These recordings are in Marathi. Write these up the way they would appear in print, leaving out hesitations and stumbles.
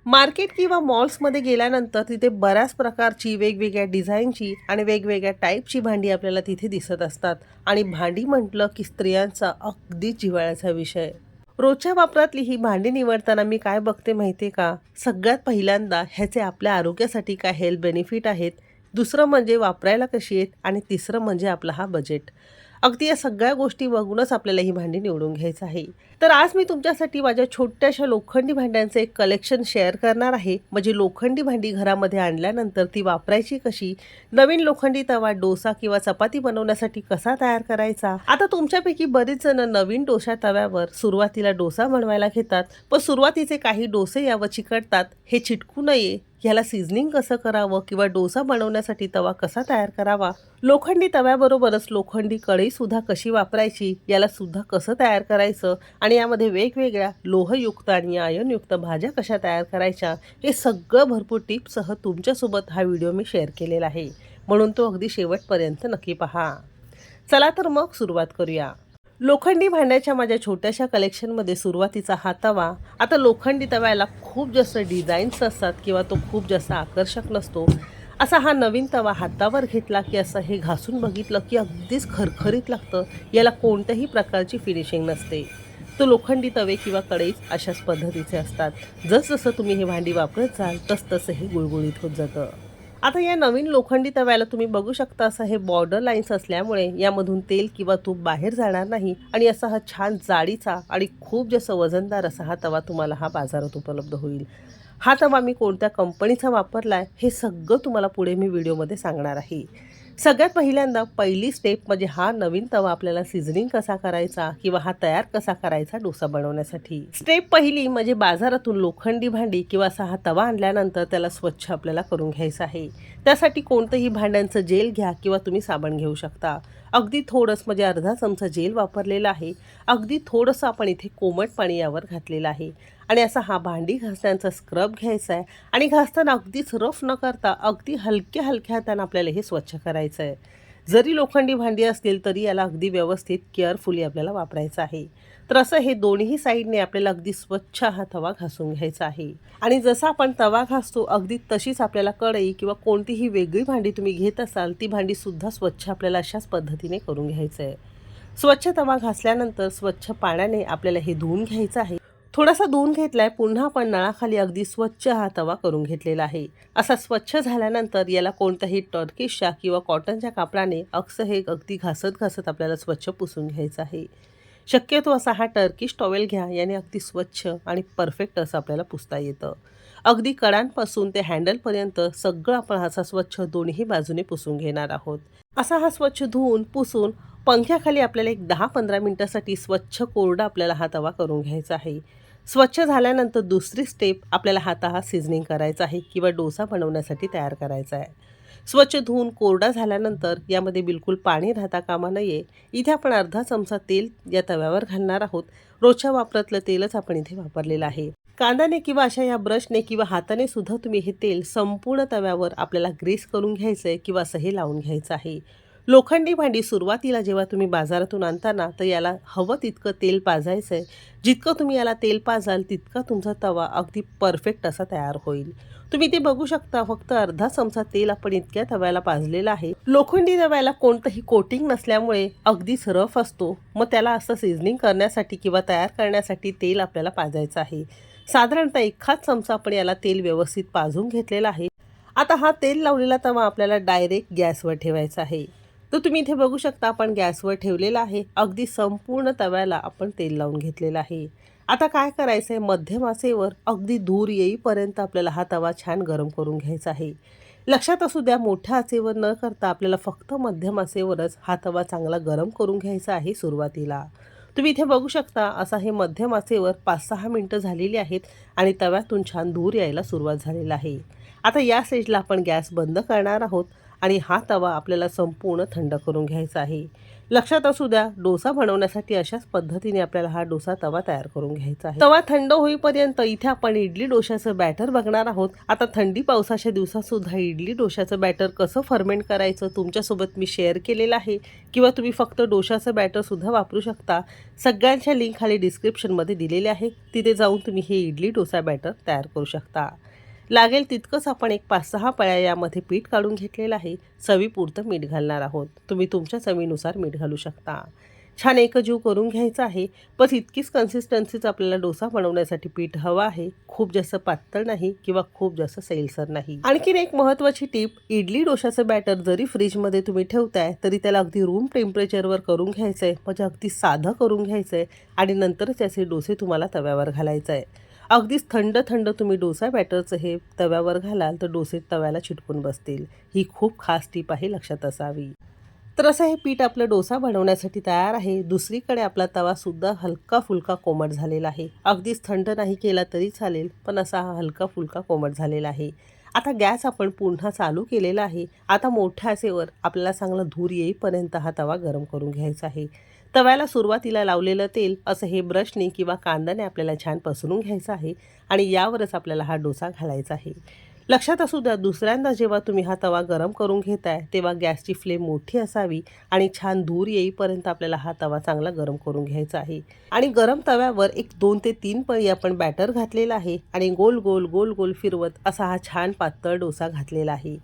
मार्केट किंवा मॉल्समध्ये गेल्यानंतर तिथे बऱ्याच प्रकारची वेगवेगळ्या डिझाईनची आणि वेगवेगळ्या टाईपची भांडी आपल्याला तिथे दिसत असतात. आणि भांडी म्हटलं की स्त्रियांचा अगदी जिव्हाळ्याचा विषय. रोजच्या वापरातली ही भांडी निवडताना मी काय बघते माहिती आहे का? सगळ्यात पहिल्यांदा ह्याचे आपल्या आरोग्यासाठी काय हेल्थ बेनिफिट आहेत, दुसरं म्हणजे वापरायला कशी आहेत आणि तिसरं म्हणजे आपला हा बजेट. अगदी या सगळ्या गोष्टी बघूनच आपल्याला ही भांडी निवडून घ्यायचं आहे. तर आज मी तुमच्यासाठी माझ्या छोट्याशा लोखंडी भांड्यांचं एक कलेक्शन शेअर करणार आहे. म्हणजे लोखंडी भांडी घरामध्ये आणल्यानंतर ती वापरायची कशी, नवीन लोखंडी तवा डोसा किंवा चपाती बनवण्यासाठी कसा तयार करायचा. आता तुमच्यापैकी बरेच जण नवीन डोसा तव्यावर सुरुवातीला डोसा बनवायला घेतात, पण सुरुवातीचे काही डोसे यावर चिकटतात. हे चिटकू नये ह्याला सिझनिंग कसं करावं किंवा डोसा बनवण्यासाठी तवा कसा तयार करावा, लोखंडी तव्याबरोबरच लोखंडी कढईसुद्धा कशी वापरायची, याला सुद्धा कसं तयार करायचं आणि यामध्ये वेगवेगळ्या लोहयुक्त आणि आयनयुक्त भाज्या कशा तयार करायच्या, हे सगळं भरपूर टिप्ससह तुमच्यासोबत हा व्हिडिओ मी शेअर केलेला आहे. म्हणून तो अगदी शेवटपर्यंत नक्की पहा. चला तर मग सुरुवात करूया. लोखंडी भांड्याच्या माझ्या छोट्याशा कलेक्शनमध्ये सुरुवातीचा हा तवा. आता लोखंडी तव्याला खूप जास्त डिझाईन्स असतात किंवा तो खूप जास्त आकर्षक नसतो. असा हा नवीन तवा हातावर घेतला की असं हे घासून बघितलं की अगदीच खरखरीत लागतं. याला कोणत्याही प्रकारची फिनिशिंग नसते. तो लोखंडी तवे किंवा कढईच अशाच पद्धतीचे असतात. जसजसं तुम्ही हे भांडी वापरत जाल तसतसं हे गुळगुळीत होत जातं. आता या नवीन लोखंडी तव्याला तुम्ही बघू शकता, असं हे बॉर्डर लाईन्स असल्यामुळे यामधून तेल किंवा तूप बाहेर जाणार नाही आणि असा हा छान जाडीचा आणि खूप जास्त वजनदार असा हा तवा तुम्हाला हा बाजारात उपलब्ध होईल. हा तवा मी कोणत्या कंपनीचा वापरला आहे हे सगळं तुम्हाला पुढे मी व्हिडिओमध्ये सांगणार आहे. सगळ्यात पहिल्यांदा पहिली स्टेप म्हणजे हा नवीन तवा आपल्याला सिझनिंग कसा करायचा किंवा हा तयार कसा करायचा डोसा बनवण्यासाठी. स्टेप पहिली म्हणजे बाजारातून लोखंडी भांडी किंवा असा हा तवा आणल्यानंतर त्याला स्वच्छ आपल्याला करून घ्यायचं आहे. त्यासाठी कोणतंही भांड्यांचं जेल घ्या किंवा तुम्ही साबण घेऊ शकता. अगदी थोडंसं म्हणजे अर्धा चमचा जेल वापरलेला आहे. अगदी थोडंसं आपण इथे कोमट पाणी यावर घातलेलं आहे आणि असा हा भांडी घासण्याचा स्क्रब घ्यायचा आहे आणि घासताना अगदीच रफ न करता अगदी हलक्या हलक्या हाताने आपल्याला हे स्वच्छ करायचं आहे. जरी लोखंडी भांडी असतील तरी याला अगदी व्यवस्थित केअरफुली आपल्याला वापरायचं आहे. तर असं हे दोन्ही साईडने आपल्याला अगदी स्वच्छ हा तवा घासून घ्यायचा आहे. आणि जसा आपण तवा घासतो अगदी तशीच आपल्याला कढई किंवा कोणतीही वेगळी भांडी तुम्ही घेत असाल ती भांडीसुद्धा स्वच्छ आपल्याला अशाच पद्धतीने करून घ्यायचं आहे. स्वच्छ तवा घासल्यानंतर स्वच्छ पाण्याने आपल्याला हे धुवून घ्यायचं आहे. थोडासा धुवून घेतलाय, पुन्हा आपण नळाखाली अगदी स्वच्छ हा तवा करून घेतलेला आहे. असा स्वच्छ झाल्यानंतर याला कोणत्याही टर्किशच्या किंवा कॉटनच्या कापडाने हे अगदी घासत घासत आपल्याला स्वच्छ पुसून घ्यायचं आहे. शक्यतो असा हा टर्किश टॉवेल घ्या, याने अगदी स्वच्छ आणि परफेक्ट असं आपल्याला पुसता येतं. अगदी कडांपासून ते हँडलपर्यंत सगळं आपण असा स्वच्छ दोन्ही बाजूने पुसून घेणार आहोत. असा हा स्वच्छ धुवून पुसून पंख्याखाली आपल्याला एक 10-15 मिनिटासाठी स्वच्छ कोरडा आपल्याला हा तवा करून घ्यायचा आहे. स्वच्छ झाल्यानंतर दुसरी स्टेप आपल्याला हा सिझनिंग करायचा आहे किंवा डोसा बनवण्यासाठी तयार करायचा आहे. स्वच्छ धुवून कोरडा झाल्यानंतर यामध्ये बिलकुल पाणी राहता कामा नये. इथे आपण अर्धा चमचा तेल या तव्यावर घालणार आहोत. रोजच्या वापरातलं तेलच आपण इथे वापरलेलं आहे. कांद्याने किंवा अशा या ब्रशने किंवा हाताने सुद्धा तुम्ही हे तेल संपूर्ण तव्यावर आपल्याला ग्रीस करून घ्यायचं आहे किंवा असं हे लावून घ्यायचं आहे. लोखंडी भांडी सुरुवातीला जेव्हा तुम्ही बाजारातून आणताना तर याला हवं तितकं तेल पाजायचं आहे. जितकं तुम्ही याला तेल पाजाल तितका तुमचा तवा अगदी परफेक्ट असा तयार होईल. तुम्ही ते बघू शकता, फक्त अर्धा चमचा तेल आपण इतक्या तव्याला पाजलेलं आहे. लोखंडी तव्याला कोणतंही कोटिंग नसल्यामुळे अगदीच रफ असतो. मग त्याला असं सिझनिंग करण्यासाठी किंवा तयार करण्यासाठी तेल आपल्याला पाजायचं आहे. साधारणतः 1/2 चमचा आपण याला तेल व्यवस्थित पाजून घेतलेला आहे. आता हा तेल लावलेला तवा आपल्याला डायरेक्ट गॅसवर ठेवायचा आहे. तर तुम्ही इथे बघू शकता आपण गॅसवर ठेवलेला आहे. अगदी संपूर्ण तव्याला आपण तेल लावून घेतलेलं आहे. आता काय करायचं आहे, मध्यम आचेवर अगदी धूर येईपर्यंत आपल्याला हा तवा छान गरम करून घ्यायचा आहे. लक्षात असू द्या, मोठ्या आचेवर न करता आपल्याला फक्त मध्यम आचेवरच हा तवा चांगला गरम करून घ्यायचा आहे सुरुवातीला. तुम्ही इथे बघू शकता असं हे मध्यम आचेवर 5-6 मिनिटं झालेली आहेत आणि तव्यातून छान धूर यायला सुरुवात झालेला आहे. आता या स्टेजला आपण गॅस बंद करणार आहोत आणि हा तवा आपल्याला संपूर्ण थंड करून घ्यायचा आहे. लक्षात असू द्या, डोसा बनवण्यासाठी अशाच पद्धतीने आपल्याला हा डोसा तवा तयार करून घ्यायचा आहे. तवा थंड होईपर्यंत इथे आपण इडली डोशाचं बॅटर बघणार आहोत. आता थंडी पावसाच्या दिवसात सुद्धा इडली डोशाचं बॅटर कसं फर्मेंट करायचं तुमच्यासोबत मी शेअर केलेलं आहे, किंवा तुम्ही फक्त डोशाचं बॅटर सुद्धा वापरू शकता. सगळ्यांच्या लिंक खाली डिस्क्रिप्शनमध्ये दिलेले आहे, तिथे जाऊन तुम्ही हे इडली डोसा बॅटर तयार करू शकता. लागेल तितकंच आपण एक 5-6 पळ्या यामध्ये पीठ काढून घेतलेलं आहे. चवीपुरतं मीठ घालणार आहोत. तुम्ही तुमच्या चवीनुसार मीठ घालू शकता. छान एकजीव करून घ्यायचं आहे. बस इतकीच कन्सिस्टन्सीच आपल्याला डोसा बनवण्यासाठी पीठ हवं आहे. खूप जास्त पातळ नाही किंवा खूप जास्त सैलसर नाही. आणखीन एक महत्त्वाची टीप, इडली डोशाचं बॅटर जरी फ्रीजमध्ये तुम्ही ठेवताय तरी त्याला अगदी रूम टेम्परेचरवर करून घ्यायचं आहे, म्हणजे अगदी साधं करून घ्यायचं आहे आणि नंतरच त्याचे डोसे तुम्हाला तव्यावर घालायचं आहे. अगदीच थंड थंड तुम्ही डोसा बॅटरचं हे तव्यावर घालाल तर डोसे तव्याला चिटकून बसतील. ही खूप खास टीप आहे, लक्षात असावी. तर असं हे पीठ आपलं डोसा बनवण्यासाठी तयार आहे. दुसरीकडे आपला तवासुद्धा हलका फुलका कोमट झालेला आहे. अगदीच थंड नाही केला तरी चालेल, पण असा हा हलका फुलका कोमट झालेला आहे. आता गॅस आपण पुन्हा चालू केलेला आहे. आता मोठ्या आचेवर आपल्याला चांगला धूर येईपर्यंत हा तवा गरम करून घ्यायचा आहे. तव्याला सुरुवातीला लावलेलं तेल असं हे ब्रशने किंवा कांद्याने आपल्याला छान पसरून घ्यायचं आहे आणि यावरच आपल्याला हा डोसा घालायचा आहे. लक्षात असू द्या, दुसऱ्यांदा जेव्हा तुम्ही हा तवा गरम करून घेताय तेव्हा गॅसची फ्लेम मोठी असावी आणि छान धूर येईपर्यंत आपल्याला हा तवा चांगला गरम करून घ्यायचा आहे. आणि गरम तव्यावर एक 2 ते 3 पळी आपण बॅटर घातलेला आहे आणि गोल गोल गोल गोल फिरवत असा हा छान पातळ डोसा घातलेला आहे.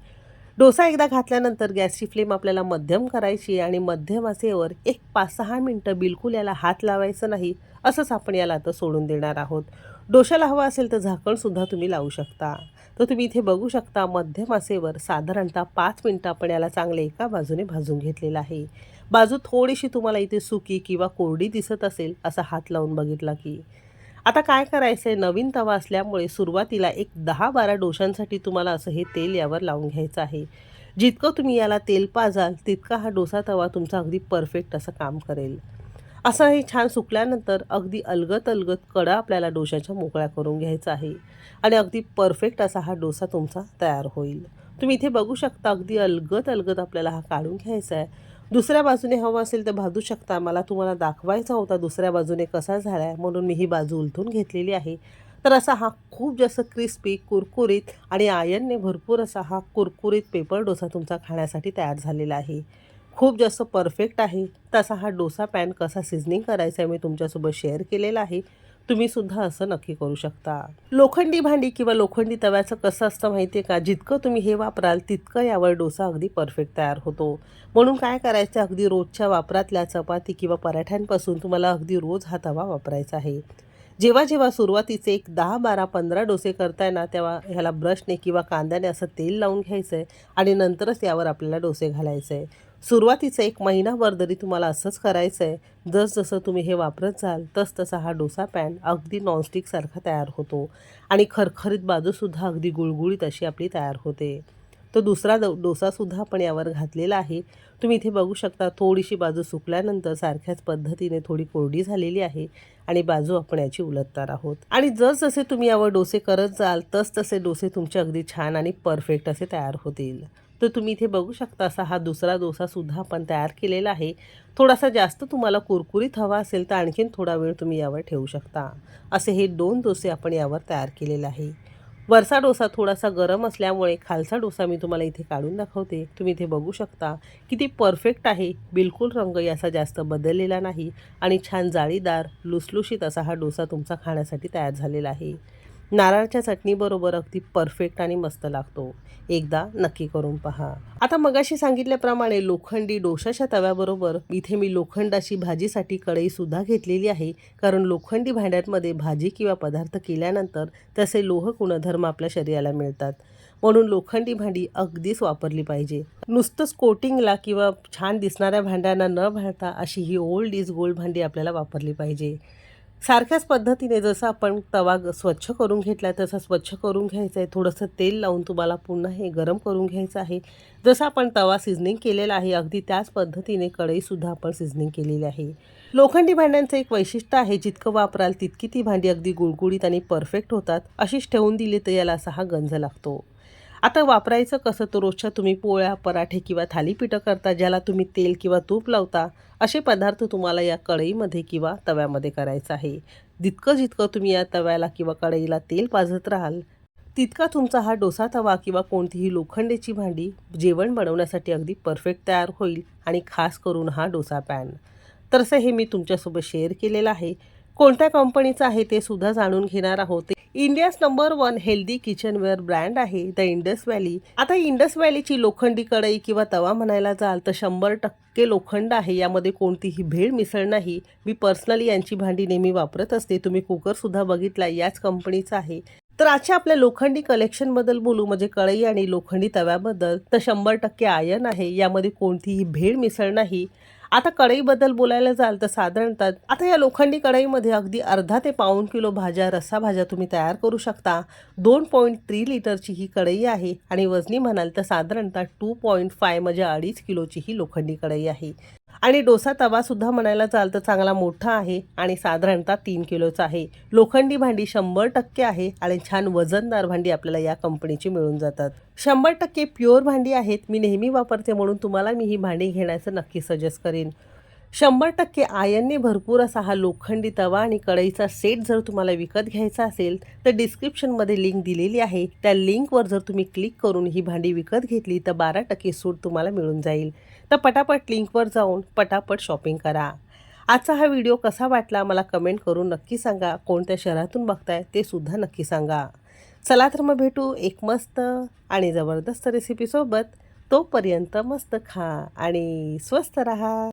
डोसा एकदा घातल्यानंतर गॅसची फ्लेम आपल्याला मध्यम करायची आणि मध्यम आचेवर एक 5-6 मिनटं बिलकुल याला हात लावायचं नाही. असंच आपण याला आता सोडून देणार आहोत. डोशाला हवं असेल तर झाकणसुद्धा तुम्ही लावू शकता. तर तुम्ही इथे बघू शकता, मध्यम आचेवर साधारणतः 5 मिनटं आपण याला चांगले एका बाजूने भाजून घेतलेलं आहे. बाजू थोडीशी तुम्हाला इथे सुकी किंवा कोरडी दिसत असेल असा हात लावून बघितला की. आता काय करायचं आहे, नवीन तवा असल्यामुळे सुरुवातीला एक 10-12 डोशांसाठी तुम्हाला असं हे तेल यावर लावून घ्यायचं आहे. जितकं तुम्ही याला तेल पाजाल तितका हा डोसा तवा तुमचा अगदी परफेक्ट असं काम करेल. असं हे छान सुकल्यानंतर अगदी अलगद अलगद कडा आपल्याला डोशाच्या मोकळ्या करून घ्यायचा आहे आणि अगदी परफेक्ट असा हा डोसा तुमचा तयार होईल. तुम्ही इथे बघू शकता, अगदी अलगद अलगद आपल्याला हा काढून घ्यायचा आहे. दुसऱ्या बाजूने हवं असेल तर भाजू शकता. मला तुम्हाला दाखवायचा होता दुसऱ्या बाजूने कसा झाला आहे, म्हणून मी ही बाजू उलटून घेतलेली आहे. तर असा हा खूप जास्त क्रिस्पी, कुरकुरीत आणि आयनने भरपूर असा हा कुरकुरीत पेपर डोसा तुमचा खाण्यासाठी तयार झालेला आहे. खूप जास्त परफेक्ट आहे. तसा हा डोसा पॅन कसा सिझनिंग करायचा आहे मी तुमच्यासोबत शेअर केलेला आहे. तुम्हीसुद्धा असं नक्की करू शकता. लोखंडी भांडी किंवा लोखंडी तव्याचं कसं असतं माहिती आहे का, जितकं तुम्ही हे वापराल तितकं यावर डोसा अगदी परफेक्ट तयार होतो. म्हणून काय करायचं, अगदी रोजच्या वापरातल्या चपाती किंवा पराठ्यांपासून तुम्हाला अगदी रोज हा तवा वापरायचा आहे. जेव्हा जेव्हा सुरुवातीचे एक 10-12-15 डोसे करताय ना, तेव्हा ह्याला ब्रशने किंवा कांद्याने असं तेल लावून घ्यायचं आहे आणि नंतरच यावर आपल्याला डोसे घालायचे आहे. सुरुवातीचं 1 महिनाभर तरी तुम्हाला असंच करायचं आहे. जसजसं तुम्ही हे वापरत जाल तसतसा हा डोसा पॅन अगदी नॉनस्टिकसारखा तयार होतो आणि खरखरीत बाजूसुद्धा अगदी गुळगुळीत अशी आपली तयार होते. तो दुसरा डोसासुद्धा आपण यावर घातलेला आहे. तुम्ही इथे बघू शकता, थोडीशी बाजू सुकल्यानंतर सारख्याच पद्धतीने थोडी कोरडी झालेली आहे आणि बाजू आपण याची उलटणार आहोत. आणि जसजसे तुम्ही यावर डोसे करत जाल तसतसे डोसे तुमचे अगदी छान आणि परफेक्ट असे तयार होतील. तर तुम्ही इथे बघू शकता, असा हा दुसरा डोसासुद्धा आपण तयार केलेला आहे. थोडासा जास्त तुम्हाला कुरकुरीत हवा असेल तर आणखीन थोडा वेळ तुम्ही यावर ठेवू शकता. असे हे 2 डोसे आपण यावर तयार केलेले आहे. वरचा डोसा थोडासा गरम असल्यामुळे खालचा डोसा मी तुम्हाला इथे काढून दाखवते. तुम्ही इथे बघू शकता किती परफेक्ट आहे. बिलकुल रंग याचा जास्त बदललेला नाही आणि छान जाळीदार लुसलुशीत असा हा डोसा तुमचा खाण्यासाठी तयार झालेला आहे. नारळाच्या चटणीबरोबर अगदी परफेक्ट आणि मस्त लागतो. एकदा नक्की करून पहा. आता मगाशी सांगितल्याप्रमाणे लोखंडी डोशाच्या तव्याबरोबर इथे मी लोखंडाची भाजीसाठी कढईसुद्धा घेतलेली आहे. कारण लोखंडी भांड्यांमध्ये भाजी किंवा पदार्थ केल्यानंतर त्याचे लोह गुणधर्म आपल्या शरीराला मिळतात. म्हणून लोखंडी भांडी अगदीच वापरली पाहिजे. नुसतंच कोटिंगला किंवा छान दिसणाऱ्या भांड्यांना न भाळता अशी ही ओल्ड इज गोल्ड भांडी आपल्याला वापरली पाहिजे. सारख्याच पद्धतीने जसं आपण तवा स्वच्छ करून घेतला तसा स्वच्छ करून घ्यायचा आहे. थोडंसं तेल लावून तुम्हाला पुन्हा हे गरम करून घ्यायचं आहे. जसं आपण तवा सिझनिंग केलेला आहे अगदी त्याच पद्धतीने कढईसुद्धा आपण सिझनिंग केलेली आहे. लोखंडी भांड्यांचं एक वैशिष्ट्य आहे, जितकं वापराल तितकी ती भांडी अगदी गुळगुळीत आणि परफेक्ट होतात. अशीच ठेवून दिली तर याला असा हा गंज लागतो. आता वापरायचं कसं, तर रोजच्या तुम्ही पोळ्या, पराठे किंवा थालीपीठं करता, ज्याला तुम्ही तेल किंवा तूप लावता, असे पदार्थ तुम्हाला या कढईमध्ये किंवा तव्यामध्ये करायचं आहे. जितकं तुम्ही या तव्याला किंवा कढईला तेल पाजत राहाल, तितका तुमचा हा डोसा तवा किंवा कोणतीही लोखंडाची भांडी जेवण बनवण्यासाठी अगदी परफेक्ट तयार होईल. आणि खास करून हा डोसा पॅन, तर असं हे मी तुमच्यासोबत शेअर केलेलं आहे. कोणत्या कंपनीचं आहे ते सुद्धा जाणून घेणार आहोत. India's number 1 healthy kitchenware brand आहे द इंडस व्हॅली. आता इंडस व्हॅलीची लोखंडी कढई किंवा तवा म्हणायला जाल तर 100% लोखंड आहे. यामध्ये कोणतीही भेळ मिसळ नाही. मी पर्सनली यांची भांडी नेहमी वापरत असते. तुम्ही कुकरसुद्धा बघितला याच कंपनीचा आहे. तर आजच्या आपल्या लोखंडी कलेक्शनबद्दल बोलू, म्हणजे कढई आणि लोखंडी तव्याबद्दल. तर 100% आयर्न आहे. यामध्ये कोणतीही भेळ मिसळ नाही. आता कढईबद्दल बोलायला जाल तर साधारणतः आता या लोखंडी कढईमध्ये अगदी अर्धा ते पाऊण किलो भाज्या, रस्सा भाज्या तुम्ही तयार करू शकता. 2.3 लिटरची ही कढई आहे आणि वजनी म्हणाल तर साधारणतः 2.5 म्हणजे 2.5 किलोची ही लोखंडी कढई आहे. आणि डोसा तवासुद्धा म्हणायला जाल तर चांगला मोठा आहे आणि साधारणतः 3 किलोचा आहे. लोखंडी भांडी 100% आहे आणि छान वजनदार भांडी आपल्याला या कंपनीची मिळून जातात. 100% प्युअर भांडी आहेत. मी नेहमी वापरते म्हणून तुम्हाला मी ही भांडी घेण्याचं नक्की सजेस्ट करेन. 100% आयर्नने भरपूर असा हा लोखंडी तवा आणि कढईचा सेट जर तुम्हाला विकत घ्यायचा असेल तर डिस्क्रिप्शनमध्ये लिंक दिलेली आहे. त्या लिंकवर जर तुम्ही क्लिक करून ही भांडी विकत घेतली तर 12% सूट तुम्हाला मिळून जाईल. तर पटापट लिंकवर जाऊन पटापट शॉपिंग करा. आजचा हा व्हिडिओ कसा वाटला मला कमेंट करून नक्की सांगा. कोणत्या शहरातून बघताय ते सुद्धा नक्की सांगा. चला तर मग भेटू एक मस्त आणि जबरदस्त रेसिपीसोबत. तोपर्यंत मस्त खा आणि स्वस्त रहा.